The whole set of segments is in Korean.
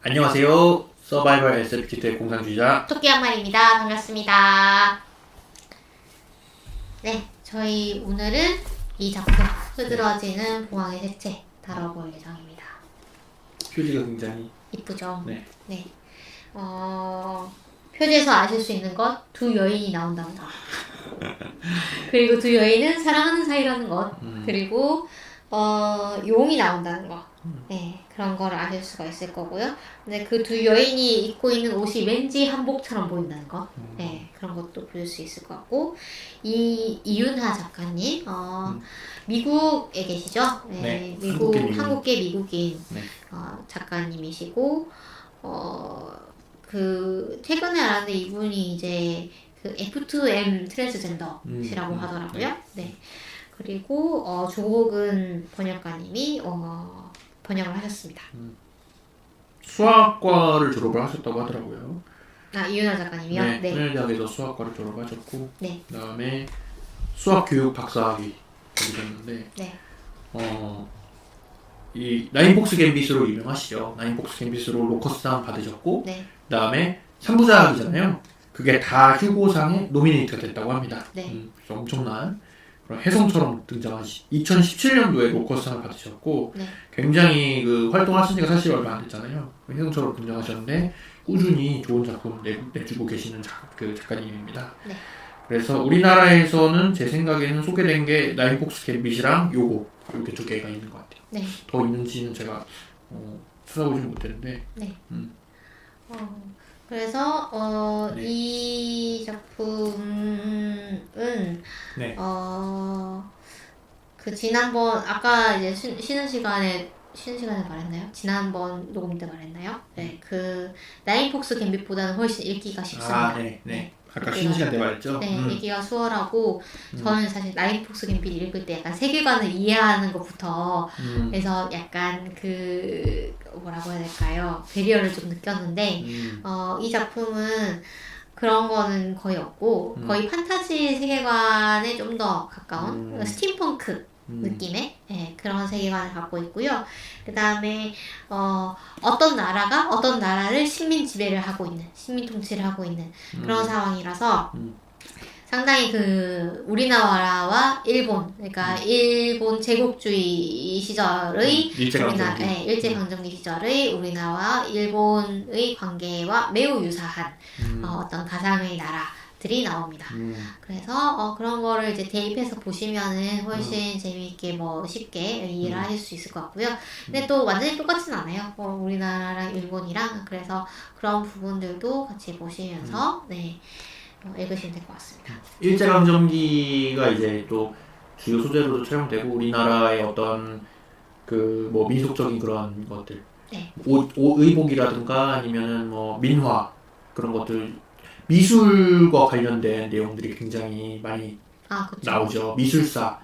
안녕하세요. 서바이벌 SF키트의 공상주의자 토끼 한 마리입니다. 반갑습니다. 네, 저희 오늘은 이 작품 흐드러지는 봉황의 색채 다뤄볼 예정입니다. 표지가 굉장히 이쁘죠? 네. 네. 표지에서 아실 수 있는 것, 두 여인이 나온다는 것. 그리고 두 여인은 사랑하는 사이라는 것. 그리고 용이 나온다는 것. 네, 그런 걸 아실 수가 있을 거고요. 근데 그 두 여인이 입고 있는 옷이 왠지 한복처럼 보인다는 것. 네, 그런 것도 볼 수 있을 것 같고. 이윤하 작가님, 미국에 계시죠? 네, 네, 한국계 미국인 네. 작가님이시고, 최근에 알았는데 이분이 이제 그 F2M 트랜스젠더시라고 하더라고요. 네. 그리고 조국은 번역가님이 번역을 하셨습니다. 수학과를 졸업을 하셨다고 하더라고요. 이윤하 작가님이요? 네, 네. 통일대학에서 수학과를 졸업하셨고 네. 그다음에 수학교육 박사학위 받으셨는데 네. 이 나인복스 갬빗으로 유명하시죠. 나인복스 갬빗으로 로커스상 받으셨고 네. 그다음에 3부작이잖아요. 그게 다 휴고상에 노미네이트가 됐다고 합니다. 네. 그래서 엄청난 그런 혜성처럼 등장하시 2017년도에 로커스상을 받으셨고 네. 굉장히 그 활동하신 지가 사실 얼마 안 됐잖아요. 혜성처럼 등장하셨는데 꾸준히 좋은 작품 내주고 계시는 작가님입니다. 네. 그래서 우리나라에서는 제 생각에는 소개된 게 나인복스 갬빗이랑 요거 이렇게 두 개가 있는 것 같아요. 네. 더 있는지는 제가 찾아보지는 못했는데. 네. 그래서 네. 이 작품은 네. 그 지난번 아까 이제 쉬는 시간에 말했나요? 지난번 녹음 때 말했나요? 네, 그 나인폭스 갬빗보다는 훨씬 읽기가 쉽습니다. 네. 아까 쉬는 시간 때 말했죠? 네, 읽기가 수월하고 저는 사실 나인폭스 갬빗 읽을 때 약간 세계관을 이해하는 것부터 해서 약간 뭐라고 해야 될까요? 배리어를 좀 느꼈는데 이 작품은 그런 거는 거의 없고 거의 판타지 세계관에 좀 더 가까운 스팀펑크 느낌의 그런 세계관을 갖고 있고요. 그 다음에 어떤 나라가 어떤 나라를 식민 지배를 하고 있는, 식민 통치를 하고 있는 그런 상황이라서 상당히 우리나라와 일본, 그러니까 일본 제국주의 시절의 일제강점기 시절의 우리나라와 일본의 관계와 매우 유사한 어떤 가상의 나라들이 나옵니다. 그래서 그런 거를 이제 대입해서 보시면은 훨씬 재미있게 쉽게 이해를 하실 수 있을 것 같고요. 근데 또 완전히 똑같진 않아요. 우리나라랑 일본이랑. 그래서 그런 부분들도 같이 보시면서 읽으시면 될 것 같습니다. 일제강점기가 이제 또 주요 소재로도 촬영되고 우리나라의 어떤 민속적인 그런 것들, 네. 의복이라든가 아니면은 민화 그런 것들, 미술과 관련된 내용들이 굉장히 많이 나오죠. 미술사,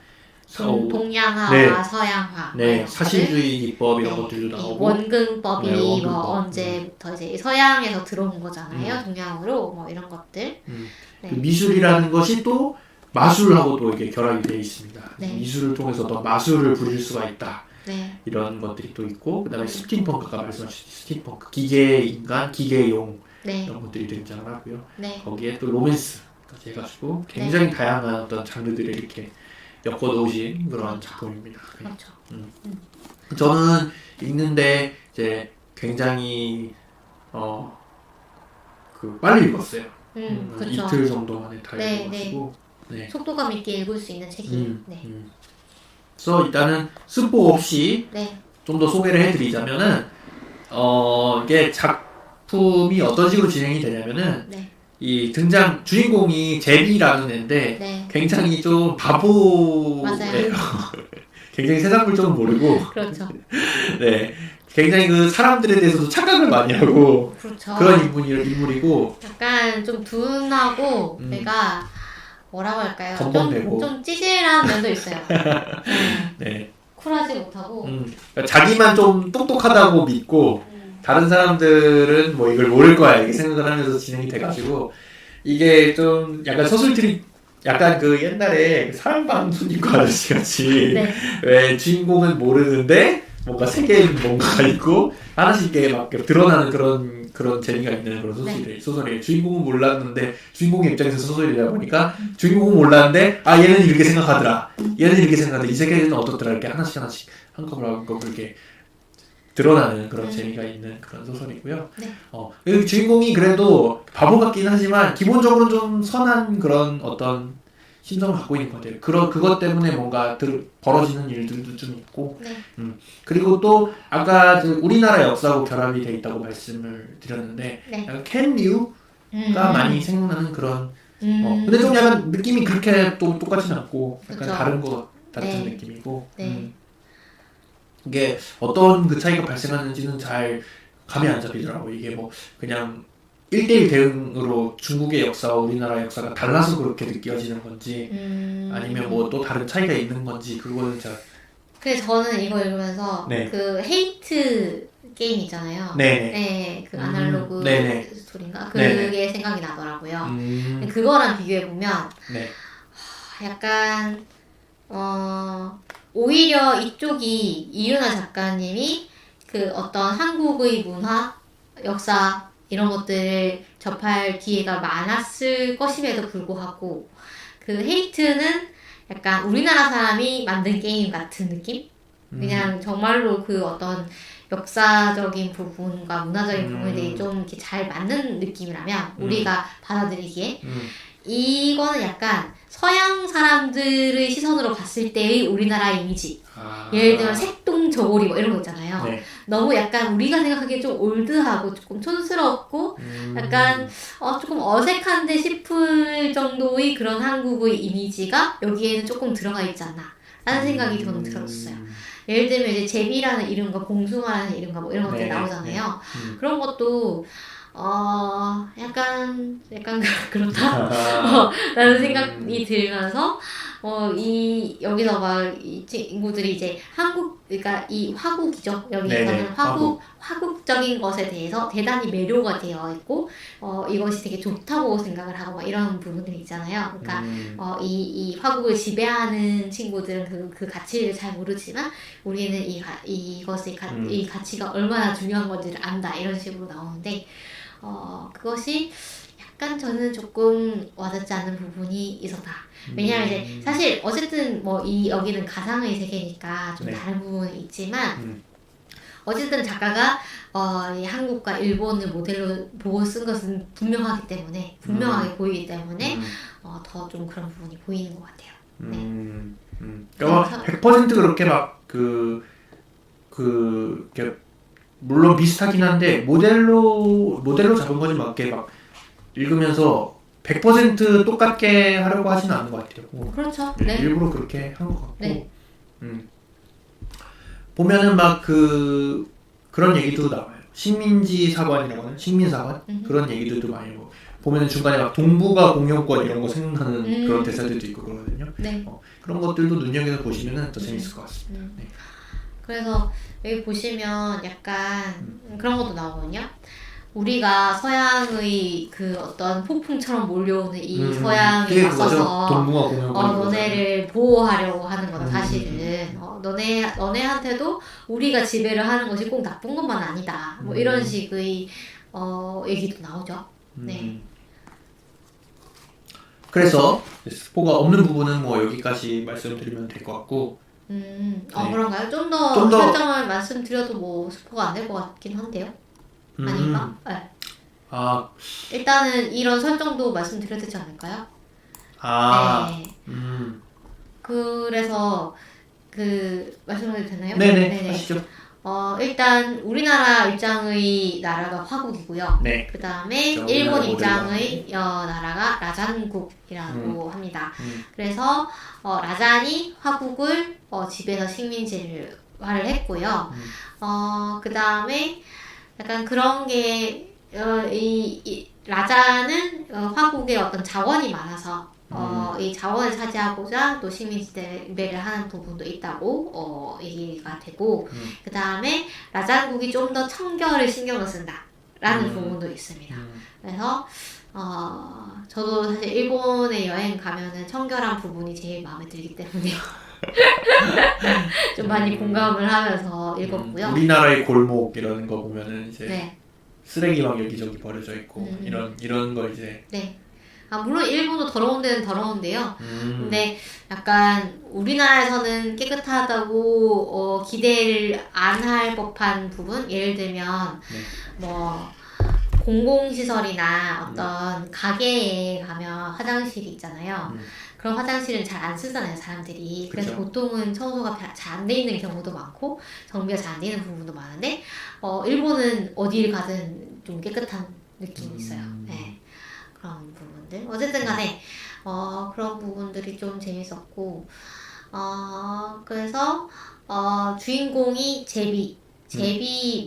동양화와 서양화, 사실주의 기법 이런 것들도 나오고 원근법이 언제부터 이제 서양에서 들어온 거잖아요. 동양으로 이런 것들. 그 미술이라는 것이 또 마술하고 또 이렇게 결합이 되어 있습니다. 미술을 통해서 또 마술을 부릴 수가 있다. 이런 것들이 또 있고 그다음에 스팀펑크가 말씀하신 스팀펑크, 기계인간, 기계용 이런 것들이 등장을 하고요. 거기에 또 로맨스까지 해가지고 굉장히 다양한 어떤 장르들을 이렇게 엮어놓으신 그런 작품입니다. 그렇죠. 저는 읽는데 이제 굉장히 빨리 읽었어요. 그렇죠. 이틀 정도 만에 다 읽어가지고 속도감 있게 읽을 수 있는 책이에요. 그래서 일단은 스포 없이 좀 더 소개를 해드리자면은 이게 작품이 어떤 식으로 진행이 되냐면은 이 주인공이 제비라는 애인데 굉장히 좀 바보예요. 굉장히 세상 물정을 모르고 그렇죠. 굉장히 사람들에 대해서도 착각을 많이 하고 그렇죠. 그런 인물이고 약간 좀 둔하고 내가 뭐라고 할까요? 덤벙대고 좀 찌질한 면도 있어요. 쿨하지 못하고 자기만 좀 똑똑하다고 믿고 다른 사람들은 이걸 모를 거야 이렇게 생각을 하면서 진행이 돼가지고 이게 좀 약간 서술트릭, 약간 옛날에 사랑방 손님과 아저씨 같이 왜 주인공은 모르는데 뭔가 세계에 뭔가가 있고 하나씩 막 드러나는 그런 재미가 있는 그런 소설이에요. 주인공은 몰랐는데 주인공의 입장에서 소설이다 보니까 주인공은 몰랐는데 얘는 이렇게 생각하더라. 얘는 이렇게 생각하더라. 이 세계는 어떻더라. 이렇게 하나씩 한꺼번에 이렇게 드러나는 그런 재미가 있는 그런 소설이고요. 네. 주인공이 그래도 바보 같긴 하지만 기본적으로 좀 선한 그런 어떤 심성을 갖고 있는 것 같아요. 그것 때문에 뭔가 벌어지는 일들도 좀 있고. 네. 그리고 또 아까 우리나라 역사하고 결합이 돼 있다고 말씀을 드렸는데 네. 약간 켄 리우가 많이 생각나는 그런 근데 좀 약간 느낌이 그렇게 또 똑같진 않고 약간 그쵸. 다른 것 같은 네. 느낌이고 네. 이게 어떤 그 차이가 발생하는지는 잘 감이 안 잡히더라고요. 이게 뭐 그냥 1대1 대응으로 중국의 역사와 우리나라 역사가 달라서 그렇게 느껴지는 건지 아니면 뭐 또 다른 차이가 있는 건지 그거는 제가 그래서 저는 이거 읽으면서 네. 그 헤이트 게임 있잖아요. 네네. 네, 그 아날로그 스토리인가? 그게 네네. 생각이 나더라고요. 그거랑 비교해보면 네. 약간 오히려 이쪽이 이윤아 작가님이 그 어떤 한국의 문화, 역사 이런 것들을 접할 기회가 많았을 것임에도 불구하고 그 헤이트는 약간 우리나라 사람이 만든 게임 같은 느낌? 그냥 정말로 그 어떤 역사적인 부분과 문화적인 부분에 대해 좀 이렇게 잘 맞는 느낌이라면 우리가 받아들이기에 이거는 약간 서양 사람들의 시선으로 봤을 때의 우리나라 이미지. 예를 들면 색동 저고리 뭐 이런 거 있잖아요. 네. 너무 약간 우리가 생각하기에 좀 올드하고 조금 촌스럽고 약간 조금 어색한데 싶을 정도의 그런 한국의 이미지가 여기에는 조금 들어가 있지 않나 라는 생각이 저는 들었어요. 예를 들면 이제 제비라는 이름과 봉숭아라는 이름과 뭐 이런 것들이 나오잖아요. 그런 것도 약간 그렇다 라는 생각이 들면서 여기서 막 이 친구들이 이제 그러니까 이 화국이죠. 여기서는 화국적인 것에 대해서 대단히 매료가 되어 있고 이것이 되게 좋다고 생각을 하고 막 이런 부분들이 있잖아요. 그러니까 이 화국을 지배하는 친구들은 그 가치를 잘 모르지만 우리는 이 가치가 얼마나 중요한 건지를 안다 이런 식으로 나오는데 그것이 약간 저는 조금 와닿지 않는 부분이 있었다. 왜냐면 이제 사실 어쨌든 뭐 여기는 가상의 세계니까 좀 다른 부분이 있지만 어쨌든 작가가 이 한국과 일본을 모델로 보고 쓴 것은 분명하게 보이기 때문에 더 좀 그런 부분이 보이는 것 같아요. 그러니까 100% 그렇게 막 물론 비슷하긴 한데 모델로 잡은 거지 막 이렇게 막 읽으면서 100% 똑같게 하려고 하지는 않는 것 같아요. 그렇죠. 네. 일부러 그렇게 한 것 같고. 네. 보면은 막 그런 얘기도 나와요. 식민지 사관이라고 하는 식민사관 그런 얘기들도 많이 보면은 중간에 막 동북아 공영권 이런 거 생각나는 그런 대사들도 있고 그러거든요. 네. 그런 것들도 눈여겨서 보시면은 더 재밌을 것 같습니다. 네. 그래서 여기 보시면 약간 그런 것도 나오거든요. 우리가 서양의 그 어떤 폭풍처럼 몰려오는 이 서양에 맞서서 너네를 보호하려고 하는 거다 사실은. 너네한테도 우리가 지배를 하는 것이 꼭 나쁜 것만 아니다. 뭐 이런 식의 얘기도 나오죠. 네. 그래서 스포가 없는 부분은 뭐 여기까지 말씀드리면 될 것 같고. 네. 그런가요? 좀 더 설정을 말씀드려도 뭐 스포가 안 될 것 같긴 한데요. 아닌가? 네. 일단은 이런 설정도 말씀드려야 되지 않을까요? 네. 그래서 말씀드려도 되나요? 네네. 하시죠. 일단 우리나라 입장의 나라가 화국이고요. 네. 그 다음에 일본 입장의 나라가 라잔국이라고 합니다. 그래서 라잔이 화국을 지배해서 식민지화를 했고요. 그 다음에 약간 그런 게 이 라잔은 화국의 어떤 자원이 많아서 이 자원을 차지하고자 또 식민지배를 하는 부분도 있다고 얘기가 되고 그 다음에 라잔국이 좀 더 청결을 신경을 쓴다라는 부분도 있습니다. 그래서 저도 사실 일본에 여행 가면은 청결한 부분이 제일 마음에 들기 때문에 좀 많이 공감을 하면서 읽었고요. 우리나라의 골목 이런 거 보면은 이제 네. 쓰레기 막 여기저기 버려져 있고 이런 거 이제. 네. 물론 일본도 더러운 데는 더러운데요. 근데 약간 우리나라에서는 깨끗하다고 기대를 안 할 법한 부분, 예를 들면 뭐 공공시설이나 어떤 가게에 가면 화장실이 있잖아요. 그런 화장실은 잘 안 쓰잖아요, 사람들이. 그래서 그쵸. 보통은 청소가 잘 안 돼 있는 경우도 많고 정비가 잘 안 돼 있는 부분도 많은데 일본은 어디를 가든 좀 깨끗한 느낌이 있어요. 네. 그런 부분들. 어쨌든 간에 그런 부분들이 좀 재밌었고 그래서 주인공이 제비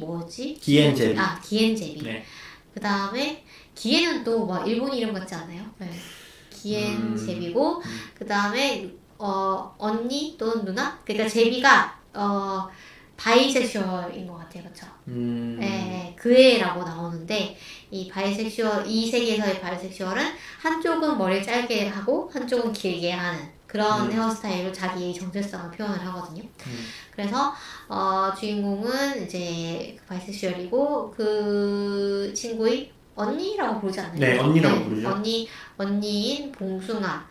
뭐지? 기엔-제비. 기엔-제비. 네. 그 다음에 기엔은 또 막 일본 이름 같지 않아요? 네. 기엔-제비고 그 다음에 언니 또는 누나? 그러니까 제비가 바이섹슈얼인 것 같아요, 그렇죠? 네, 그애라고 나오는데 이 세계에서의 바이섹슈얼은 한쪽은 머리를 짧게 하고 한쪽은 길게 하는 그런 헤어스타일로 자기의 정체성을 표현을 하거든요. 그래서 주인공은 이제 바이섹슈얼이고 그 친구의 언니라고 부르지 않나요? 네, 언니라고 부르죠. 언니인 봉숭아.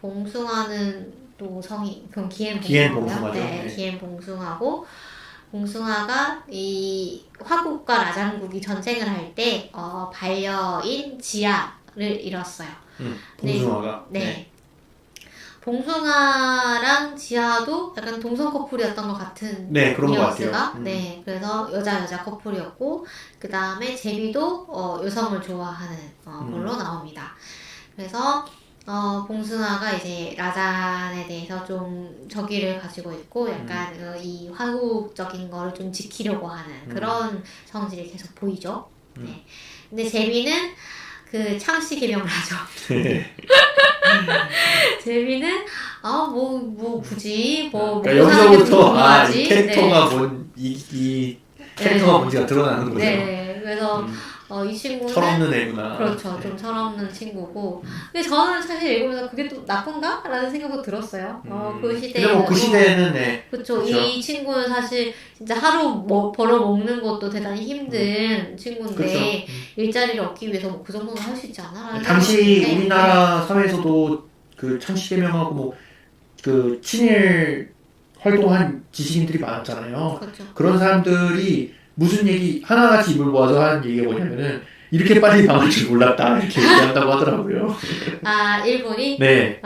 봉숭아는 또 성이 그럼 기엔 봉숭아죠. 네, 기엔 봉숭아고 봉숭아가 이 화국과 라장국이 전쟁을 할 때 반려인 지아를 잃었어요. 봉숭아가. 네. 봉숭아랑 지아도 약간 동성 커플이었던 것 같은 네, 그런 것 뉘앙스가. 같아요. 네, 그래서 여자 커플이었고 그 다음에 제비도 여성을 좋아하는 걸로 나옵니다. 그래서 봉숭아가 이제 라잔에 대해서 좀 적의를 가지고 있고 약간 이 화국적인 거를 좀 지키려고 하는 그런 성질이 계속 보이죠. 네. 근데 제비는 그 창씨 개명을 하죠. 제비는 뭐 굳이 그러니까 여기서부터 이 캐릭터가 이 캐릭터가 뭔지가 드러나는 거죠. 네, 그래서 이 친구는 철없는 애구나. 그렇죠, 좀 철없는 친구고. 근데 저는 사실 읽으면서 그게 또 나쁜가? 라는 생각도 들었어요. 그 시대에. 그 시대에는 네. 그렇죠. 이 친구는 사실 진짜 하루 벌어 먹는 것도 대단히 힘든 친구인데 일자리를 얻기 위해서 뭐 그 정도는 할 수 있지 않아? 당시 우리나라 사회에서도 그 창씨개명하고 뭐 그 친일 활동한 지식인들이 많았잖아요. 그렇죠. 그런 사람들이 무슨 얘기 하나같이 입을 모아서 하는 얘기가 뭐냐면은 이렇게 빨리 망할 줄 몰랐다 이렇게 얘기한다고 하더라고요. 일본이? 네.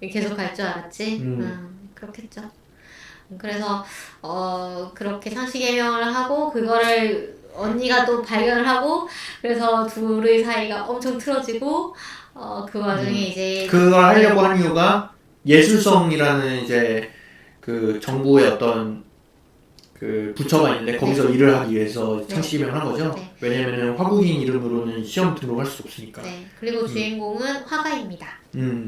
계속 갈 줄 알았지? 그렇겠죠. 그래서 그렇게 상시 개명을 하고 그거를 언니가 또 발견을 하고 그래서 둘의 사이가 엄청 틀어지고 그 와중에 이제 그걸 하려고 한 이유가 예술성이라는 이제 그 정부의 어떤 그 부처가 있는데 거기서 일을 하기 위해서 창시개명을 한 거죠. 네. 왜냐면은 화국인 이름으로는 시험 등록할 수 없으니까. 네. 그리고 주인공은 화가입니다.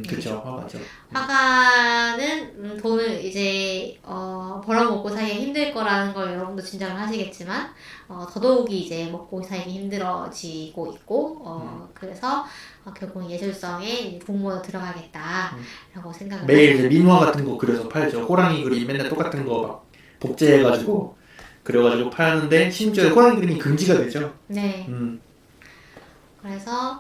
그렇죠. 화가죠. 화가는 돈을 이제 벌어먹고 살기 힘들 거라는 걸 여러분도 진정을 하시겠지만 더더욱이 이제 먹고 살기 힘들어지고 있고 그래서 결국 예술성에 공모에 들어가겠다라고 생각을 매일 이제 민화 같은 거 그려서 팔죠. 호랑이 그림 맨날 똑같은 거 막 복제해가지고 그려가지고 파는데 심지어 호랑이 그림이 금지가 되죠. 네. 그래서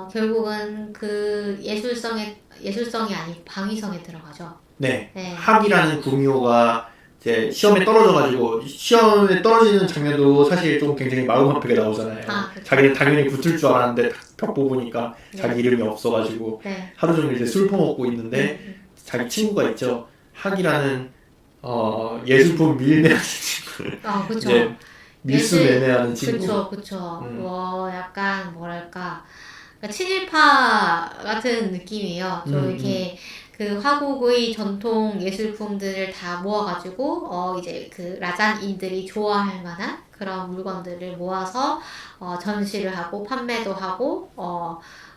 결국은 그 예술성이 아닌 방위성에 들어가죠. 네. 학이라는 구미호가 이제 시험에 떨어져가지고 시험에 떨어지는 장면도 사실 좀 굉장히 마음 아프게 나오잖아요. 그렇죠. 자기는 당연히 붙을 줄 알았는데 벽 뽑으니까 자기 이름이 없어가지고 하루 종일 이제 술 퍼먹고 있는데 자기 친구가 있죠. 학이라는 예술품 밀매하는 친구. 그렇죠. 밀수 매매하는 친구. 그렇죠. 약간 뭐랄까 그러니까 친일파 같은 느낌이에요. 좀 이렇게 그 화국의 전통 예술품들을 다 모아가지고 이제 그 라잔인들이 좋아할 만한 그런 물건들을 모아서 전시를 하고 판매도 하고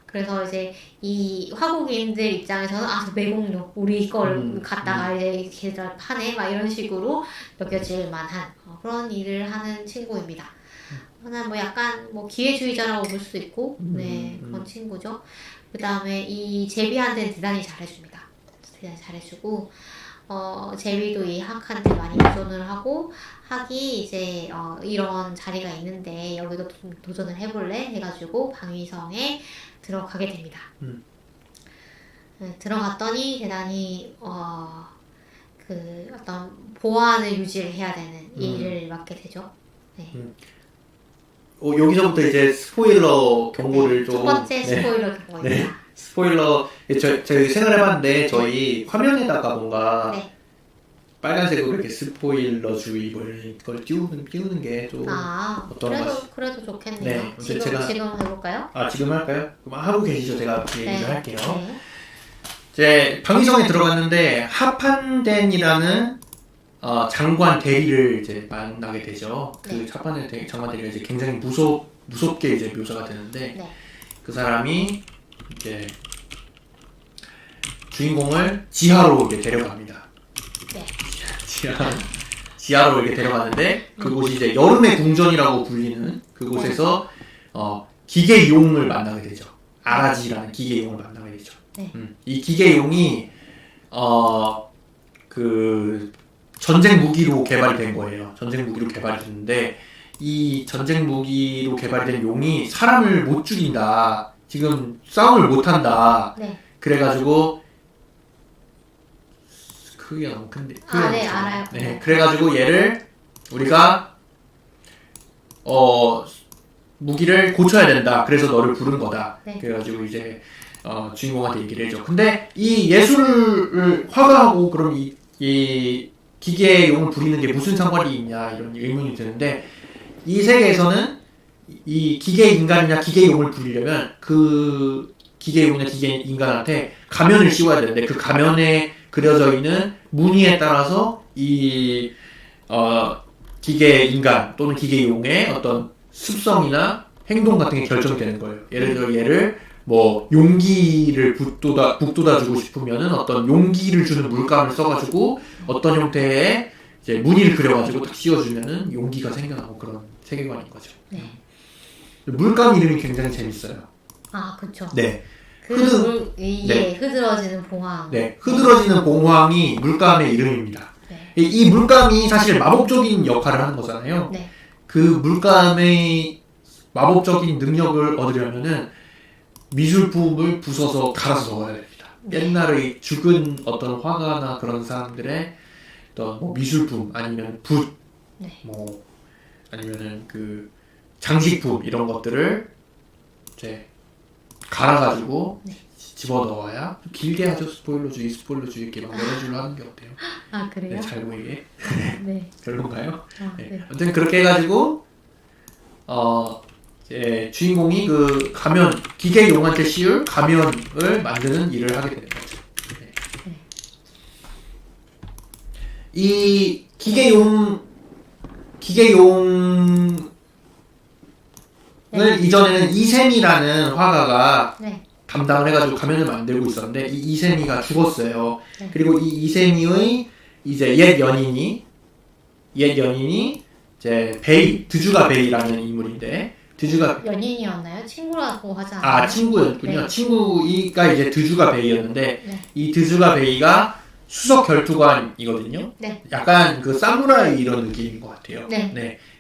그래서 이제 이 화국인들 입장에서는 저 매국노 우리 걸 갖다가 이제 걔들 파네 막 이런 식으로 여겨질 만한 그런 일을 하는 친구입니다. 하나 뭐 약간 뭐 기회주의자라고 볼 수도 있고 그런 친구죠. 그 다음에 이 제비한테는 대단히 잘해줍니다. 되게 잘해주고 제비도 이 학한테 많이 도전을 하고 학이 이제 이런 자리가 있는데 여기도 좀 도전을 해볼래 해가지고 방위성에 들어가게 됩니다. 네, 들어갔더니 대단히 그 어떤 보안을 유지를 해야 되는 일을 맡게 되죠. 네. 여기서부터 이제 스포일러 경고를 좀. 첫 번째 스포일러 경고입니다. 네. 스포일러, 저희 생각해봤는데, 저희 화면에다가 뭔가 빨간색으로 이렇게 스포일러 주의를 그걸 띄우는 게 좀. 그래도 좋겠네요. 네. 지금 해볼까요? 지금 할까요? 그럼 하고 계시죠? 제가 얘기를 할게요. 이제 방위성에 들어갔는데, 하판덴이라는 장관 대리를 이제 만나게 되죠. 그 장관 대리가 이제 굉장히 무섭게 이제 묘사가 되는데, 그 사람이 이제 주인공을 지하로 이렇게 데려갑니다. 지하로 이렇게 데려가는데, 그곳이 이제 여름의 궁전이라고 불리는 그곳에서 기계용을 만나게 되죠. 아라지라는 기계용을 만나게 되죠. 이 기계용이 그 전쟁 무기로 개발이 된 거예요. 전쟁 무기로 개발이 됐는데, 이 전쟁 무기로 개발된 용이 사람을 못 죽인다. 지금 싸움을 못 한다. 그래가지고 그게 너무 큰데. 네, 알아요. 네, 그래가지고 얘를 우리가 무기를 고쳐야 된다. 그래서 너를 부른 거다. 그래가지고 이제 주인공한테 얘기를 해줘. 근데 이 예술을 화가하고 그럼 이 기계용을 부리는 게 무슨 상관이 있냐 이런 의문이 드는데, 이 세계에서는 이 기계인간이나 기계용을 부리려면 그 기계용이나 기계인간한테 가면을 씌워야 되는데, 그 가면에 그려져 있는 무늬에 따라서 이 기계인간 또는 기계용의 어떤 습성이나 행동 같은 게 결정되는 거예요. 예를 들어 얘를 뭐 용기를 북돋아주고 싶으면은 어떤 용기를 주는 물감을 써가지고 어떤 형태의 이제 무늬를 그려가지고 딱 씌워주면은 용기가 생겨나고 그런 세계관인 거죠. 물감 이름이 굉장히 재밌어요. 그렇죠. 네. 흐드러지는 봉황. 네, 흐드러지는 봉황이 물감의 이름입니다. 이 물감이 사실 마법적인 역할을 하는 거잖아요. 그 물감의 마법적인 능력을 얻으려면은 미술품을 부숴서 갈아서 넣어야 됩니다. 옛날에 죽은 어떤 화가나 그런 사람들의 어떤 뭐 미술품 아니면 붓, 뭐 아니면은 그 장식품 이런 것들을 이제 갈아가지고 집어 넣어야. 길게 하죠. 스포일러주의 이렇게 막 여러 줄로 하는 게 어때요? 그래요? 네, 잘 보이게. 별론가요? 네. 그렇게 해가지고 이제 주인공이 그 가면, 기계용한테 씌울 가면을 만드는 일을 하게 되는 거죠. 이 기계용을 이전에는 이세미라는 화가가 담당을 해가지고 가면을 만들고 있었는데, 이 이세미가 죽었어요. 그리고 이 이세미의 이제 옛 연인이 이제 드주가 베이라는 인물인데, 드주가 연인이었나요? 친구라고 하지 않았나요? 친구였군요. 친구가 이제 드주가 베이였는데, 이 드주가 베이가 수석 결투관이거든요. 약간 그 사무라이 이런 느낌인 것 같아요.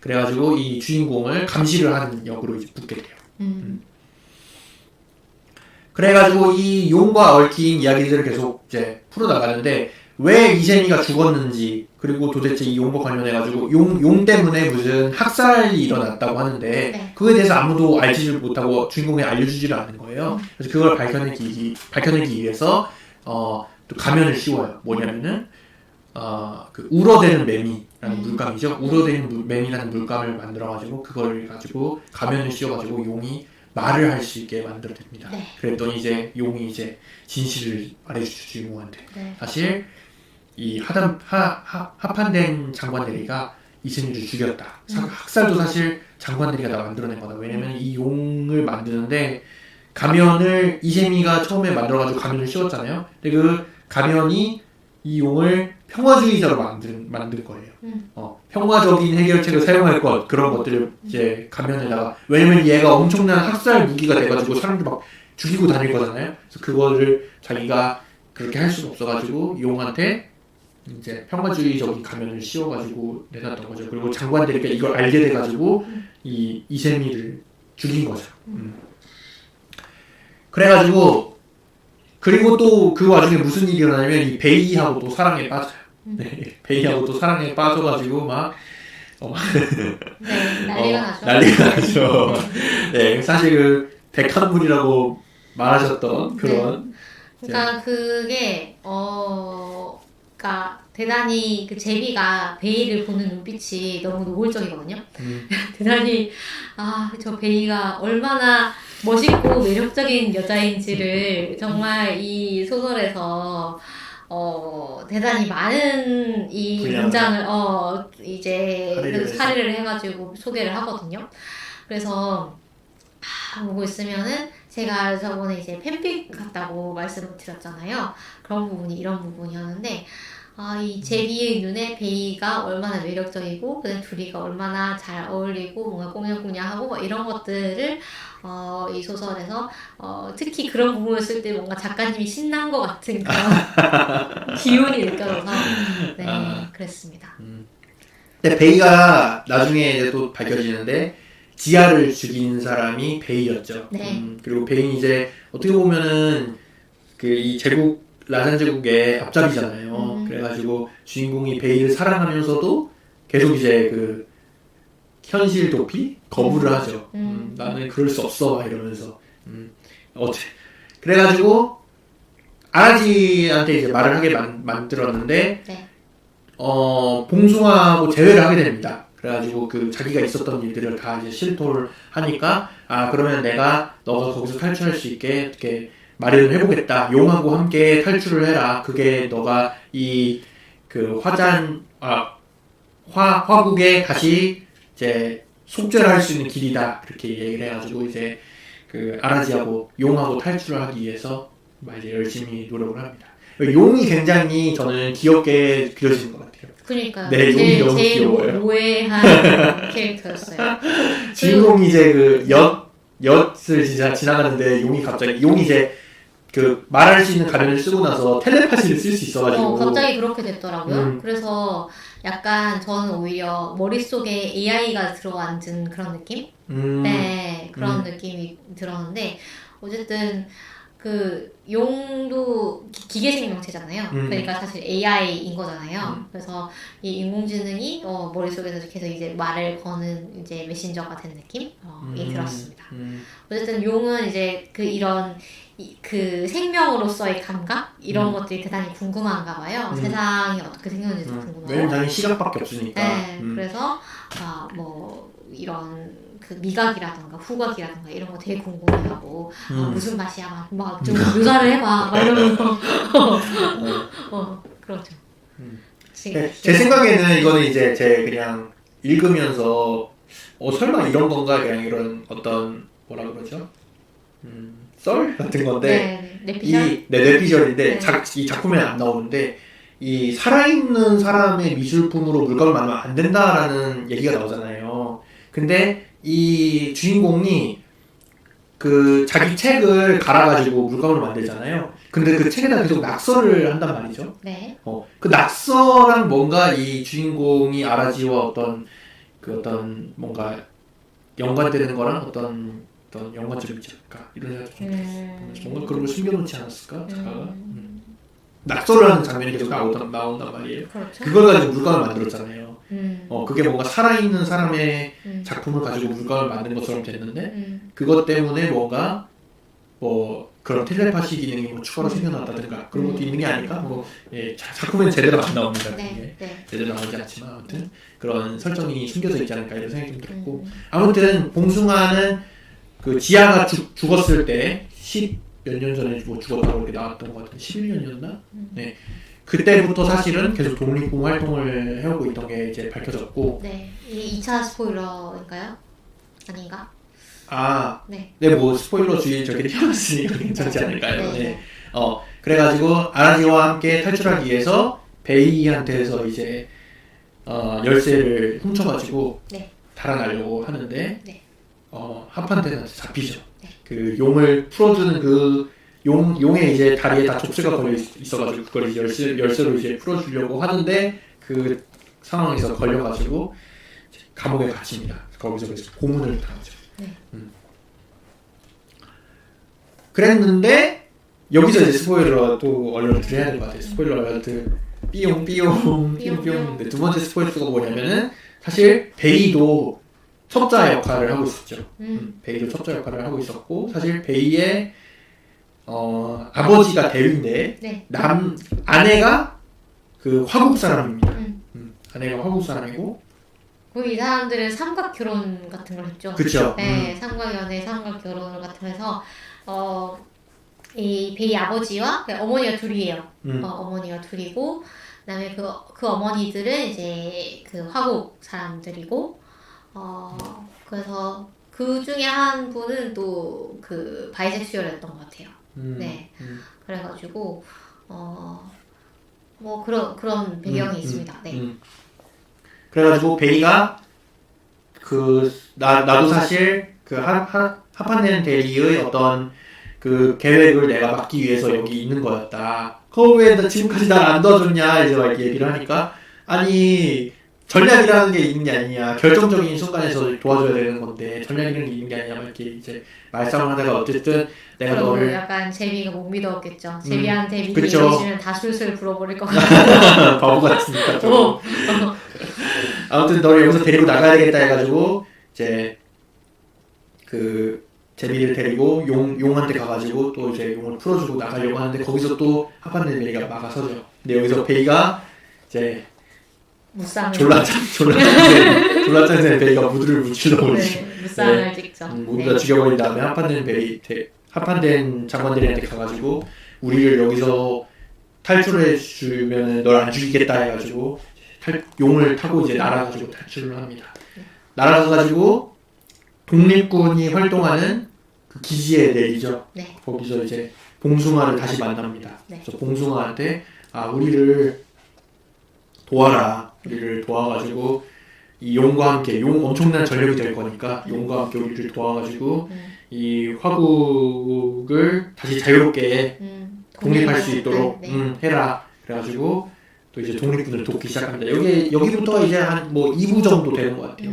그래가지고 이 주인공을 감시를 하는 역으로 이제 붙게 돼요. 그래가지고 이 용과 얽힌 이야기들을 계속 이제 풀어나가는데, 왜 이세미가 죽었는지, 그리고 도대체 이 용과 관련해가지고 용 때문에 무슨 학살이 일어났다고 하는데, 그거에 대해서 아무도 알지를 못하고 주인공이 알려주지를 않는 거예요. 그래서 그걸 밝혀내기 위해서 또 가면을 씌워요. 뭐냐면은 그 울어대는 매미라는 물감이죠. 울어대는 매미라는 물감을 만들어가지고 그걸 가지고 가면을 씌워가지고 용이 말을 할 수 있게 만들어냅니다. 그랬더니 이제 용이 이제 진실을 말해주죠, 주인공한테. 사실 이 하판된 장관 대리가 이세미를 죽였다. 학살도 사실 장관 대리가 다 만들어낸 거다. 왜냐면 이 용을 만드는데 가면을 이세미가 처음에 만들어가지고 가면을 씌웠잖아요. 근데 그 가면이 이 용을 평화주의자로 만든 거예요. 평화적인 해결책을 사용할 것, 그런 것들을 이제 가면에다가, 왜냐면 얘가 엄청난 학살 무기가 돼가지고 사람들 막 죽이고 다닐 거잖아요. 그래서 그거를 자기가 그렇게 할 수가 없어가지고 용한테 이제 평화주의적인 가면을 씌워가지고 내놨던 거죠. 그리고 장관들이 이걸 알게 돼가지고 이 이세미를 죽인 거죠. 그래가지고 그리고 또 그 와중에 무슨 일이 일어나냐면 이 베이하고 또 사랑에 빠져요. 네, 베이하고 또 사랑에 빠져가지고 막 네, 난리가 나죠. 난리가 나죠. 네, 사실 그 백합물이라고 말하셨던 그런. 그러니까 그게 그러니까 대단히 그 제비가 베이를 보는 눈빛이 너무 노골적이거든요. 대단히 저 베이가 얼마나 멋있고 매력적인 여자인지를 정말 이 소설에서 대단히 많은 이 문장을 이제 사례를 해가지고 소개를 하거든요. 그래서 보고 있으면은 제가 저번에 이제 팬픽 같다고 말씀을 드렸잖아요. 그런 부분이 이런 부분이었는데 이 제비의 눈에 베이가 얼마나 매력적이고 그다음 둘이가 얼마나 잘 어울리고 뭔가 꽁냥꽁냥하고 뭐 이런 것들을 이 소설에서 특히 그런 부분을 쓸 때 뭔가 작가님이 신난 것 같은 그런 기운이 느껴져서 그랬습니다. 근데 베이가 나중에 이제 또 밝혀지는데 지아를 죽인 사람이 베이였죠. 네. 그리고 베이는 이제 어떻게 보면은 그 이 제국 라잔 제국의 앞잡이잖아요. 그래가지고 주인공이 베이를 사랑하면서도 계속 이제 그 현실 도피 거부를 하죠. 나는 그럴 수 없어 막 이러면서 그래가지고 아라지한테 이제 말을 하게 만들었는데 봉숭아하고 재회를 하게 됩니다. 그래가지고 그 자기가 있었던 일들을 다 이제 실토를 하니까 그러면 내가 너가 거기서 탈출할 수 있게 이렇게 마련을 해보겠다. 용하고 함께 탈출을 해라. 그게 너가 이 그 화국에 다시 이제 속죄를 할 수 있는 길이다. 그렇게 얘기를 해가지고 이제 그 아라지하고 용하고 탈출을 하기 위해서 이제 열심히 노력을 합니다. 용이 굉장히 저는 귀엽게 그려지는 것 같아요. 그러니까요. 네, 용이 너무 귀여워요. 모해한 캐릭터였어요. 주인공이 이제 그 엿을 지나가는데 용이 이제 그 말할 수 있는 가면을 쓰고 나서 텔레파시를 쓸 수 있어가지고 갑자기 그렇게 됐더라고요. 그래서 약간 저는 오히려 머릿속에 AI가 들어앉은 그런 느낌? 네, 그런 느낌이 들었는데 어쨌든 그 용도 기계 생명체잖아요. 그러니까 사실 AI인 거잖아요. 그래서 이 인공지능이 머릿속에서 계속 이제 말을 거는 이제 메신저가 된 느낌이 들었습니다. 어쨌든 용은 이제 그 이런 그 생명으로서의 감각 이런 것들이 대단히 궁금한가 봐요. 세상이 어떻게 생겼는지도 궁금하고. 왜냐면 당연히 시각밖에 없으니까. 네, 그래서 뭐 이런 그 미각이라든가 후각이라든가 이런 거 되게 궁금해하고 무슨 맛이야 막 좀 묘사를 해봐 막 이러면서 그렇죠. 제 생각에는 이거는 이제 제 그냥 읽으면서 설마 이런 건가 그냥 이런 어떤 뭐라 그러죠? 썰 같은 건데 뇌피셜인데 이 작품에는 안 나오는데 이 살아있는 사람의 미술품으로 물감을 만들면 안 된다라는 얘기가 나오잖아요. 근데 이 주인공이 그 자기 책을 갈아가지고 물감으로 만들잖아요. 근데 그 책에다 계속 낙서를 한단 말이죠. 네. 그 낙서랑 뭔가 이 주인공이 아라지와 어떤 뭔가 연관되는 거랑 어떤 연관점이 있지 않을까 이런 생각이 좀 뭔가 그런 걸 숨겨놓지 않았을까 작가가. 낙서를 하는 장면이 계속 나온단 말이에요. 그렇죠. 그걸 가지고 물감을 만들었잖아요. 그게 뭔가 살아있는 사람의 작품을 가지고 물감을 만든 것처럼 됐는데 그것 때문에 뭔가 뭐 그런 텔레파시 기능이 뭐 추가로 생겨났다든가 그런 것도 있는 게 아닐까? 작품은 제대로 안 나옵니다. 제대로 나오지 않지만 아무튼 그런 설정이 숨겨져 있지 않을까 이런 생각이 좀 들었고 아무튼 봉숭아는 그 지아가 죽었을 때 몇 년 전에 죽었다고 이렇게 나왔던 것 같은데 11년이었나? 네. 그때부터 사실은 계속 독립군 활동을 해오고 있던 게 이제 밝혀졌고. 네. 이게 2차 스포일러인가요? 아닌가? 뭐 스포일러 주의 저기 태어났으니까 괜찮지 않을까요? 네. 그래가지고 아라지와 함께 탈출하기 위해서 베이한테서 이제 열쇠를 훔쳐가지고 달아나려고 하는데 하판테한테 잡히죠. 그 용을 풀어주는 그 용의 이제 다리에 다 좁새가 걸려 있어가지고 그걸 이제 열쇠로 이제 풀어주려고 하는데 그 상황에서 걸려가지고 감옥에 갇힙니다. 거기서 그래서 고문을 당하죠. 네. 그랬는데 여기서 이제 스포일러 또 얼른 드려야 될 것 같아요. 스포일러 알트 삐용삐용인데 두 번째 스포일러가 뭐냐면은 사실 베이도 첩자 역할을 하고 있었죠. 베이도 첩자 역할을 하고 있었고 사실 베이의 아버지가 대위인데 네. 아내가 그 화국 사람입니다. 아내가 화국 사람이고 이 사람들은 삼각 결혼 같은 걸 했죠. 그렇죠. 네, 삼각 연애, 삼각 결혼 같은 거 해서 이 베이 아버지와 어머니가 둘이에요. 어머니가 둘이고 그다음에 그 어머니들은 이제 그 화국 사람들이고 그래서 그 중에 한 분은 또 그 바이섹슈얼이었던 것 같아요. 네, 그래가지고 뭐 그런 배경이 있습니다. 네. 그래가지고 베이가 나도 사실 그 하판된 대리의 어떤 그 계획을 내가 막기 위해서 여기 있는 거였다. 그걸 왜 나 지금까지 날 안 도와줬냐 이제 막 이렇게 얘기를 하니까 아니 전략이라는 게 있는 게 아니냐 결정적인 순간에서 도와줘야 되는 건데 전략이라는 게 있는 게 아니냐 막 이렇게 이제 말싸움을 하다가 어쨌든 내가 너를 약간 제비가 못 믿었겠죠. 제비한테 그쵸. 믿으시면 다 술술 불어버릴 것 같아요. 바보 같으니까 좀. 아무튼 너를 여기서 데리고 나가야 되겠다 해가지고 이제 그 제비를 데리고 용한테 가가지고 또 이제 용을 풀어주고 나가려고 하는데 거기서 또 하판된 베이가 막아서죠. 근데 여기서 베이가 이제 졸라짱 베이가 무드를 묻히려고 그러죠. 무쌍을 찍죠. 모두 다 죽여버린 다음에 하판된 장관들한테 가가지고 우리를 여기서 탈출해 주면 널 안 죽이겠다 해가지고 용을 타고 이제 날아가지고 탈출을 합니다. 날아가가지고 독립군이 활동하는 그 기지에 내리죠. 네. 거기서 이제 봉숭아를 다시 만납니다. 네. 그래서 봉숭아한테 우리를 도와라. 우리를 도와가지고 이 용과 함께 용 엄청난 전력이 될 거니까 용과 함께 우리를 도와가지고 이 화국을 다시 자유롭게 독립할 수 있도록 해라. 그래가지고 또 이제 독립군을 돕기 시작합니다. 여기부터 이제 한 뭐 2부 정도 되는 것 같아요.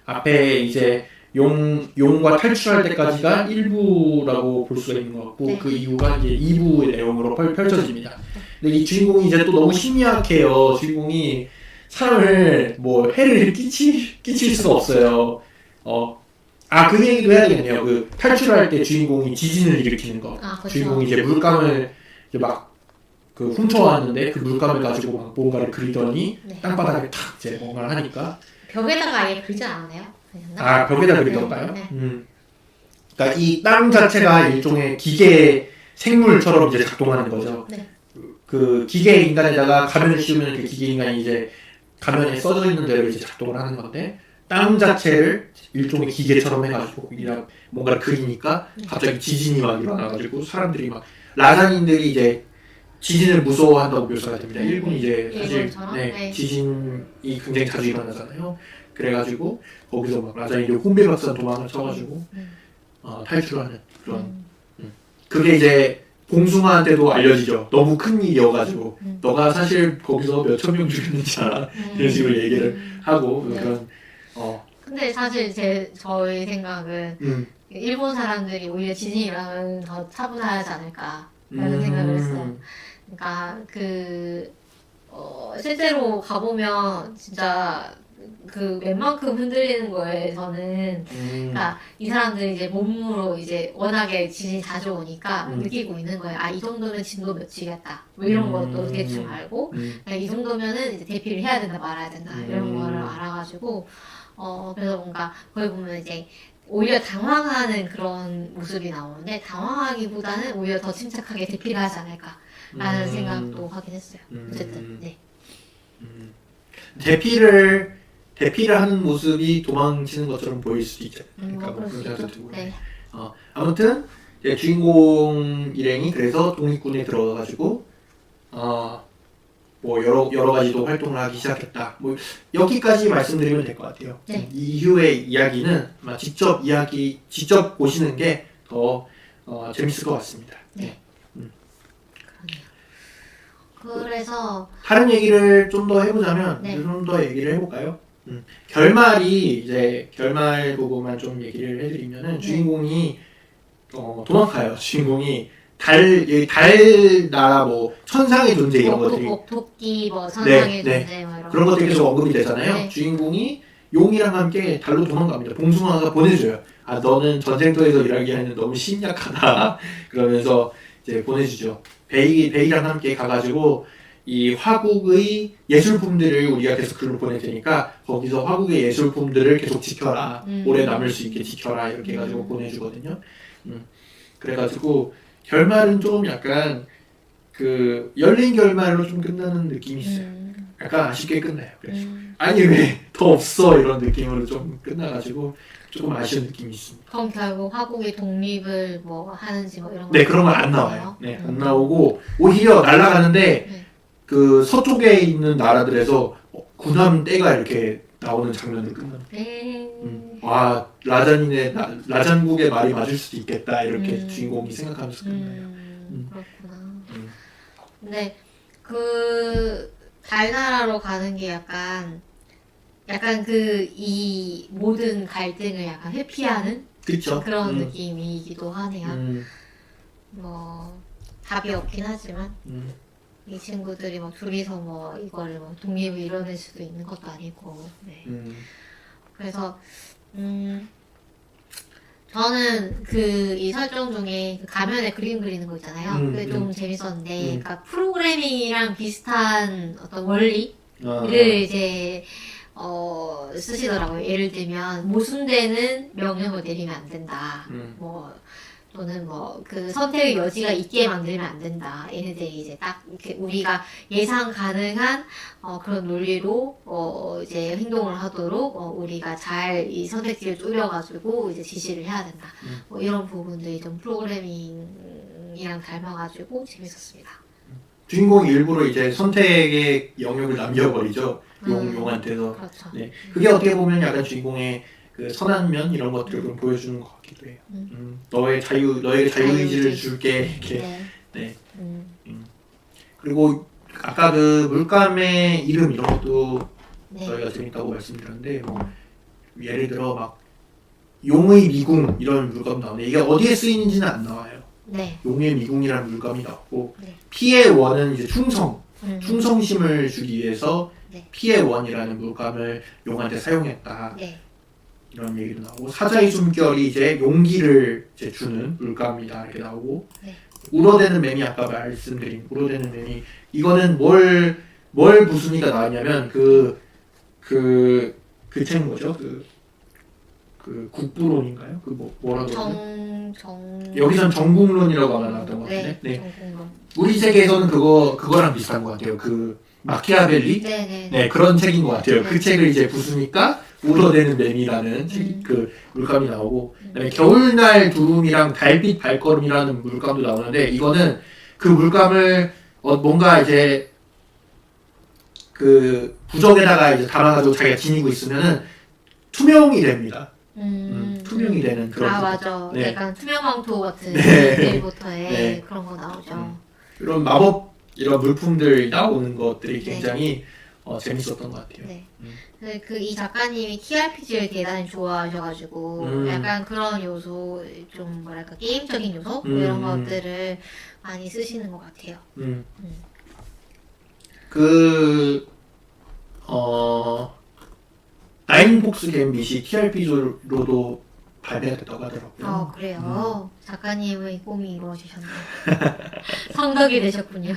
앞에 이제 용과 탈출할 때까지가 1부라고 볼 수가 있는 것 같고 네. 그 이후가 이제 2부의 내용으로 펼쳐집니다. 근데 이 주인공이 이제 또 너무 심리학해요. 주인공이 사람을 뭐 해를 끼칠 수가 없어요. 그 얘기도 해야 되겠네요. 그 탈출할 때 주인공이 지진을 일으키는 거. 그렇죠. 주인공이 이제 물감을 이제 막 그 훔쳐왔는데 그 물감을 가지고 막 뭔가를 그리더니 네. 땅바닥에 탁 이제 뭔가를 하니까 벽에다가 아예 그리지 않았나요? 벽에다 그리던가요? 네. 그러니까 이 땅 자체가 일종의 기계 생물처럼 이제 작동하는 거죠. 네. 그 기계 인간에다가 가면을 씌우면 그 기계 인간이 이제 가면에 써져 있는 대로 이제 작동을 하는 건데 땅 자체를 일종의 기계처럼 해가지고 뭔가를 그리니까 갑자기 지진이 막 일어나가지고 사람들이 막 라자닌들이 이제 지진을 무서워한다고 묘사가 됩니다. 일본이 이제 사실 지진이 굉장히 자주 일어나잖아요. 그래가지고 거기서 막 라자닌이 혼비박산 도망을 쳐가지고 탈출하는 그런 그게 이제 봉숭아한테도 알려지죠. 너무 큰 일이어가지고 너가 사실 거기서 몇천 명 죽였는지 알아? 이런 식으로 얘기를 하고 그런 근데 사실 저의 생각은 일본 사람들이 오히려 지진이 일어나면 더 차분하지 않을까라는 생각을 했어요. 그러니까 실제로 가보면 진짜 그 웬만큼 흔들리는 거에서는 그러니까 이 사람들이 이제 몸으로 이제 워낙에 지진이 자주 오니까 느끼고 있는 거예요. 이 정도면 진도 몇이겠다. 뭐 이런 것도 대충 알고 그러니까 이 정도면은 이제 대피를 해야 된다 말아야 된다 이런 거를 알아가지고 그래서 뭔가 거기 보면 이제 오히려 당황하는 그런 모습이 나오는데 당황하기보다는 오히려 더 침착하게 대피를 하지 않을까라는 생각도 하긴 했어요. 어쨌든 네. 대피를 하는 모습이 도망치는 것처럼 보일 수도 있죠. 그러니까 뭐 그런 생각도 들고. 네. 아무튼 이제 주인공 일행이 그래서 독립군에 들어가가지고 뭐 여러 가지도 활동을 하기 시작했다. 뭐 여기까지 말씀드리면 될 것 같아요. 네. 이후의 이야기는 아마 직접 보시는 게 더 재밌을 것 같습니다. 네. 그러네요. 그래서 다른 얘기를 좀 더 해보자면 네. 좀 더 얘기를 해볼까요? 결말이 이제 결말 부분만 좀 얘기를 해드리면은 주인공이 도망가요. 주인공이 달 나라 뭐 천상의 존재 이런 것들이 도끼 뭐 천상의 네, 존재 뭐 이런 그런 것들이 계속 언급이 되잖아요. 네. 주인공이 용이랑 함께 달로 도망갑니다. 봉숭아가 보내줘요. 아 너는 전쟁터에서 일하기에는 너무 심약하다. 그러면서 이제 보내주죠. 베이랑 함께 가가지고 이 화국의 예술품들을 우리가 계속 글로 보낼 테니까 거기서 화국의 예술품들을 계속 지켜라. 오래 남을 수 있게 지켜라. 이렇게 해가지고 보내주거든요. 그래가지고 결말은 좀 약간 그 열린 결말로 좀 끝나는 느낌이 있어요. 약간 아쉽게 끝나요. 그래서 아니 왜 더 없어 이런 느낌으로 좀 끝나가지고 조금 아쉬운 느낌이 있습니다. 그럼 결국 화국의 독립을 뭐 하는지 뭐 이런 거 네 그런 건 안 나와요. 네 안 나오고 오히려 날아가는데 네. 그 서쪽에 있는 나라들에서 군함 떼가 이렇게 나오는 장면으로 끝납니다. 와 라잔국의 말이 맞을 수도 있겠다 이렇게 주인공이 생각하면서 끝나요. 그렇구나. 근데 그 달나라로 가는 게 약간 그 이 모든 갈등을 약간 회피하는 그렇죠. 그런 느낌이기도 하네요. 뭐 답이 없긴 하지만 이 친구들이 뭐 둘이서 뭐 이거를 뭐 독립을 이뤄낼 수도 있는 것도 아니고. 네. 그래서 저는 그 이 설정 중에 그 가면에 그림 그리는 거 있잖아요. 그게 좀 재밌었는데, 그러니까 프로그래밍이랑 비슷한 어떤 원리를 이제 쓰시더라고요. 예를 들면 모순되는 명령을 내리면 안 된다. 뭐 또는 뭐 그 선택의 여지가 있게 만들면 안 된다. 얘네들이 이제 딱 이렇게 우리가 예상 가능한 그런 논리로 이제 행동을 하도록 우리가 잘 이 선택지를 쪼려가지고 이제 지시를 해야 된다. 뭐 이런 부분들이 좀 프로그래밍이랑 닮아가지고 재밌었습니다. 주인공이 일부러 이제 선택의 영역을 남겨버리죠. 용한테서. 그렇죠. 네. 그게 어떻게 보면 약간 주인공의 그 선한 면 이런 것들을 좀 보여주는 것 같기도 해요. 너에게 자유의지를 줄게 이렇게. 네. 그리고 아까 그 물감의 이름 이런 것도 저희가 재밌다고 말씀드렸는데 뭐 예를 들어 막 용의 미궁 이런 물감 나오는데 이게 어디에 쓰이는지는 안 나와요. 네. 용의 미궁이라는 물감이 나오고 피의 원은 이제 충성심을 주기 위해서 피의 원이라는 물감을 용한테 사용했다. 이런 얘기도 나오고 사자의 숨결이 이제 용기를 이제 주는 물감이다 이렇게 나오고 울어대는 뱀이 아까 말씀드린 울어대는 뱀이 이거는 뭘 무순이가 나왔냐면 그 책 뭐죠? 그 국부론인가요? 그 뭐라고 그러죠? 여기선 정국론이라고 아마 나왔던 것 같은데. 네. 정국론. 우리 세계에서는 그거랑 비슷한 것 같아요. 그 마키아벨리? 네, 그런 책인 것 같아요. 그 책을 이제 부수니까 울어대는 뱀이라는 그 물감이 나오고, 그다음에 겨울날 두rum이랑 달빛 발걸음이라는 물감도 나오는데, 이거는 그 물감을 뭔가 이제 그 부적에다가 이제 담아가지고 자기가 지니고 있으면은 투명이 됩니다. 투명이 되는 그런. 아 맞아. 네. 약간 투명망토 같은 데일보터에 그런 거 나오죠. 이런 마법 이런 물품들 나오는 것들이 굉장히 재밌었던 것 같아요. 네. 그 이 작가님이 TRPG를 대단히 좋아하셔가지고 약간 그런 요소 좀 뭐랄까 게임적인 요소 이런 것들을 많이 쓰시는 것 같아요. 나인복스 갬빗이 TRPG로도 발매가 됐다고 하더라고요. 그래요? 작가님의 꿈이 이루어지셨네요. 성덕이 되셨군요.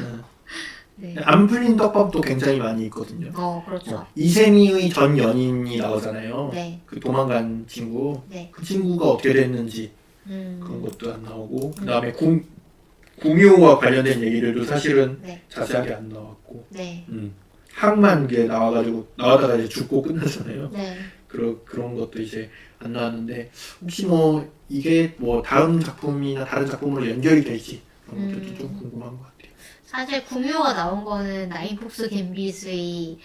네. 안 풀린 떡밥도 굉장히 많이 있거든요. 그렇죠. 이세미의 전 연인이 나오잖아요. 네. 그 도망간 친구. 네. 그 친구가 어떻게 됐는지 그런 것도 안 나오고 그 다음에 공유와 관련된 얘기들도 사실은 자세하게 안 나왔고 항만 게 나와다가 이제 죽고 끝나잖아요. 그런 것도 이제 안 나왔는데 혹시 뭐 이게 뭐 다음 작품이나 다른 작품으로 연결이 될지 그런 것도 좀 궁금한 것 같아요. 사실 구미호가 나온 거는 나인폭스 갬빗의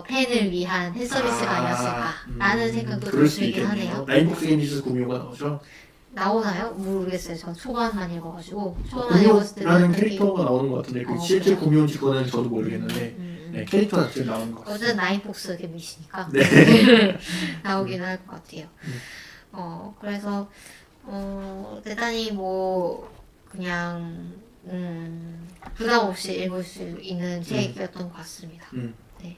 팬을 위한 팬서비스가 아니었을까라는 생각도 들 수 있긴 하네요. 나인폭스 갬빗에서 구미호가 나오죠? 나오나요? 모르겠어요. 전 초반만 읽어가지고 초반만 읽었을 때는 공유라는 캐릭터가 나오는 것 같은데 그 실제 그래요? 공유인지 그거는 저도 모르겠는데 네, 캐릭터 자체가 나오는 것 같아요. 어쨌든 나인폭스 게임이시니까 네. 나오긴 할 것 같아요. 그래서 대단히 뭐 그냥 부담 없이 읽을 수 있는 책이었던 것 같습니다. 네.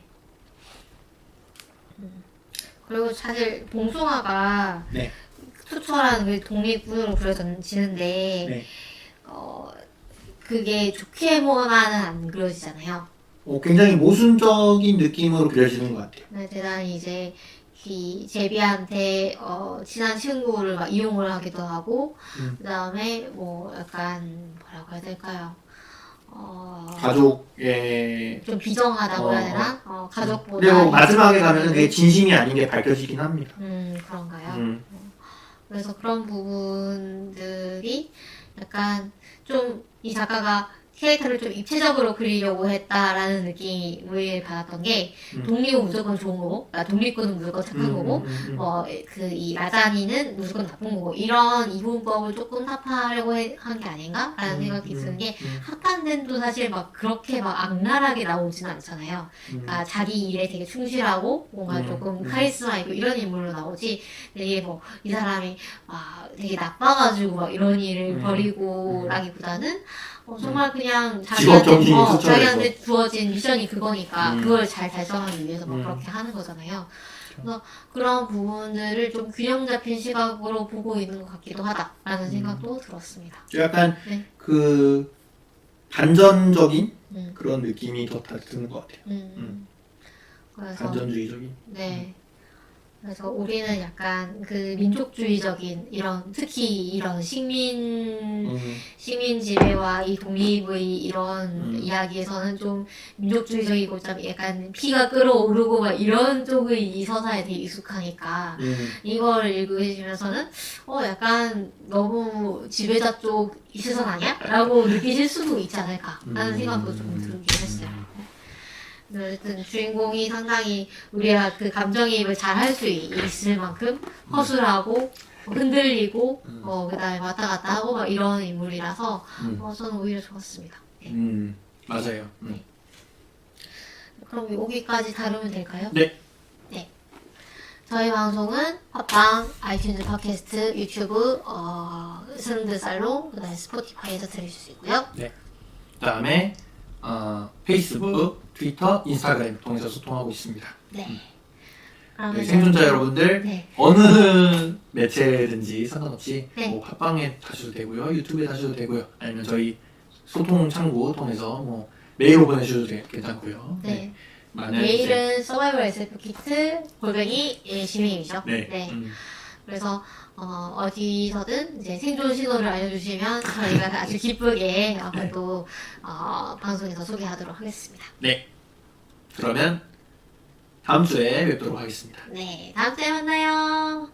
그리고 사실 봉숭아가 네. 투철한 그 독립군으로 그려지는데 네. 그게 좋게만은 안 그려지잖아요. 굉장히 모순적인 느낌으로 그려지는 것 같아요. 네, 대단히 이제 이 제비한테 친한 친구를 막 이용을 하기도 하고 그다음에 뭐 약간 뭐라고 해야 될까요? 가족의 좀 비정하다고 해야 되나? 가족보다 그리고 마지막에 가면은 그게 진심이 아닌 게 밝혀지긴 합니다. 그런가요? 그래서 그런 부분들이 약간 좀 이 작가가 캐릭터를 좀 입체적으로 그리려고 했다라는 느낌을 받았던 게 독립은 무조건 좋은 거고, 독립군은 무조건 착한 거고, 이 라자니는 무조건 나쁜 거고 이런 이분법을 조금 타파하려고 한 게 아닌가라는 생각이 드는 게 하칸덴도 사실 막 그렇게 막 악랄하게 나오지는 않잖아요. 그러니까 자기 일에 되게 충실하고 뭔가 조금 카리스마 있고 이런 인물로 나오지. 되게 뭐 이 사람이 막 되게 나빠가지고 막 이런 일을 벌이고라기보다는 정말 그냥 자기한테 주어진 미션이 그거니까 그걸 잘 달성하기 위해서 막 그렇게 하는 거잖아요. 그래서 그런 부분들을 좀 균형 잡힌 시각으로 보고 있는 것 같기도 하다라는 생각도 들었습니다. 약간 네. 그 반전적인 그런 느낌이 더 드는 것 같아요. 그래서 반전주의적인. 네. 그래서 우리는 약간 그 민족주의적인 이런 특히 이런 시민 지배와 이 독립의 이런 이야기에서는 좀 민족주의적이고 좀 약간 피가 끓어오르고 막 이런 쪽의 이 서사에 되게 익숙하니까 이걸 읽으시면서는 약간 너무 지배자 쪽 이 시선 아니야? 라고 느끼실 수도 있지 않을까 하는 생각도 좀 들긴 했어요. 어쨌든 주인공이 상당히 우리가 그 감정이입을 잘 할 수 있을 만큼 허술하고 흔들리고 그다음에 왔다 갔다 하고 막 이런 인물이라서 저는 오히려 좋았습니다. 네. 맞아요. 네. 그럼 여기까지 다루면 될까요? 네. 네. 저희 방송은 팟빵, 아이튠즈 팟캐스트, 유튜브, 스능드 살롱, 그다음에 스포티파이에서 들으실 수 있고요. 네. 그다음에 페이스북, 트위터, 인스타그램 통해서 소통하고 있습니다. 네. 네, 생존자 여러분들 네. 어느 매체든지 상관없이 네. 뭐 팟빵에 다셔도 되고요, 유튜브에 다셔도 되고요, 아니면 저희 소통 창구 통해서 뭐 메일로 보내주셔도 괜찮고요. 네. 만약에 메일은 서바이벌 SF 키트 @gmail.com이죠. 네. 네. 그래서 어디서든 이제 생존 신호를 알려주시면 저희가 아주 기쁘게 또 방송에서 소개하도록 하겠습니다. 네. 그러면 다음 주에 뵙도록 하겠습니다. 네, 다음 주에 만나요.